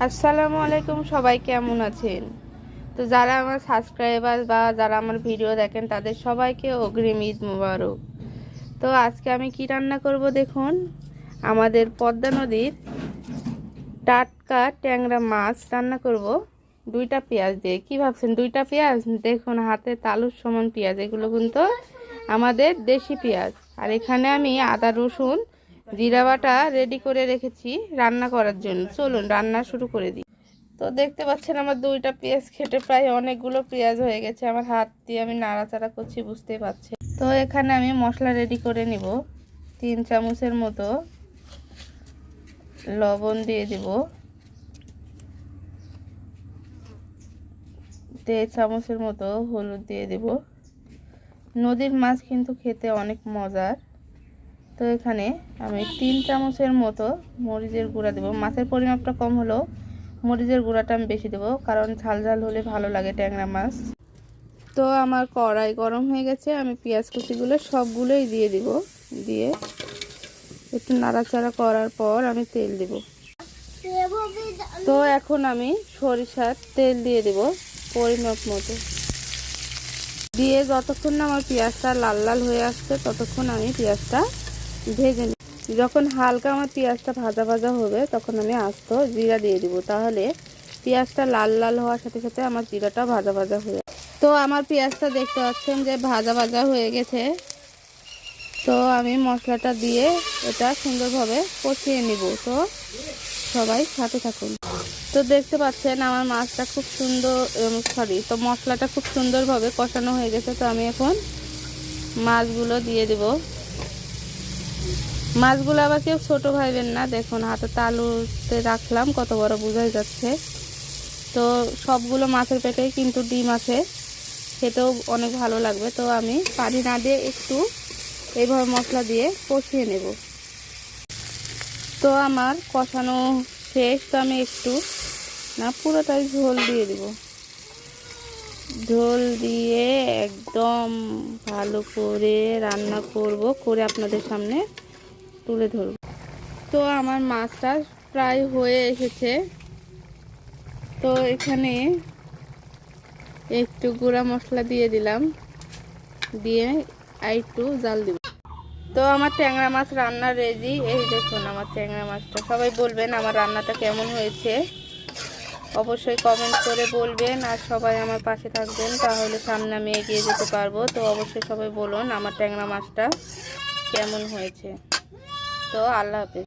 আসসালামু আলাইকুম, সবাই কেমন আছেন? তো যারা আমার সাবস্ক্রাইবার বা যারা আমার ভিডিও দেখেন তাদের সবাইকে অগ্রিম ঈদ মোবারক। তো আজকে আমি কি রান্না করব দেখুন। আমাদের পদ্মা নদীর টাটকা ট্যাংরা মাছ রান্না করব দুইটা পেঁয়াজ দিয়ে। কি ভাবছেন দুইটা পেঁয়াজ? দেখুন হাতে তালুর সমান পেঁয়াজ, এগুলো কিন্তু আমাদের দেশি পেঁয়াজ। আর এখানে আমি আদা রসুন জিরা বাটা রেডি করে রেখেছি রান্না করার জন্য। চলুন রান্না শুরু করে দিই। তো দেখতে পাচ্ছেন আমার দুইটা পেঁয়াজ খেটে প্রায় অনেকগুলো পেঁয়াজ হয়ে গেছে। আমার হাত দিয়ে আমি নাড়াচাড়া করছি, বুঝতেই পারছেন। তো এখানে আমি মশলা রেডি করে নিব। 3 চামচের মতো লবণ দিয়ে দিব, 1.5 চামচের মতো হলুদ দিয়ে দিব। নদীর মাছ কিন্তু খেতে অনেক মজার। তো এখানে আমি 3 চামচের মতো মরিচের গুঁড়া দেব। মাছের পরিমাপটা কম হলেও মরিচের গুঁড়াটা আমি বেশি দেবো, কারণ ঝাল ঝাল হলে ভালো লাগে ট্যাংরা মাছ। তো আমার কড়াই গরম হয়ে গেছে, আমি পেঁয়াজ কুচিগুলো সবগুলোই দিয়ে দিব। দিয়ে একটু নাড়াচাড়া করার পর আমি তেল দিব। তো এখন আমি সরিষার তেল দিয়ে দেব পরিমাপ মতো। দিয়ে যতক্ষণ না আমার পেঁয়াজটা লাল লাল হয়ে আসছে ততক্ষণ আমি পেঁয়াজটা ভেজে নিই। যখন হালকা আমার পেঁয়াজটা ভাজা ভাজা হবে তখন আমি আস্ত জিরা দিয়ে দিব। তাহলে পেঁয়াজটা লাল লাল হওয়ার সাথে সাথে আমার জিরাটা ভাজা ভাজা হয়ে। তো আমার পেঁয়াজটা দেখতে পাচ্ছেন যে ভাজা ভাজা হয়ে গেছে। তো আমি মশলাটা দিয়ে এটা সুন্দরভাবে কষিয়ে নিব। তো সবাই সাথে থাকুন। তো দেখতে পাচ্ছেন আমার মাছটা খুব সুন্দর, তো মশলাটা খুব সুন্দরভাবে কষানো হয়ে গেছে। তো আমি এখন মাছগুলো দিয়ে দেব। মাছগুলো আবার কেউ ছোটো ভাইবেন না, দেখুন হাতে তালুতে রাখলাম কত বড় বোঝাই যাচ্ছে। তো সবগুলো মাছের পেটেই কিন্তু ডিম আছে, খেতেও অনেক ভালো লাগবে। তো আমি পানি না দিয়ে একটু এইভাবে মশলা দিয়ে কষিয়ে নেব। তো আমার কষানো শেষ। তো আমি একটু না পুরোটাই ঝোল দিয়ে দেব। ঝোল দিয়ে একদম ভালো করে রান্না করব, করে আপনাদের সামনে তুলে ধরব। তো আমার মাছটা প্রায় হয়ে এসেছে। তো এখানে একটু গুঁড়া মশলা দিয়ে দিলাম, দিয়ে একটু জাল দিব। তো আমার ট্যাংরা মাছ রান্না রেডি। এই দেখুন আমার ট্যাংরা মাছটা। সবাই বলবেন আমার রান্নাটা কেমন হয়েছে, অবশ্যই কমেন্ট করে বলবেন। আর সবাই আমার পাশে থাকবেন, তাহলে সামনে আমি এগিয়ে যেতে পারবো। তো অবশ্যই সবাই বলুন আমার ট্যাংরা মাছটা কেমন হয়েছে। তো আল্লাহ হাফেজ।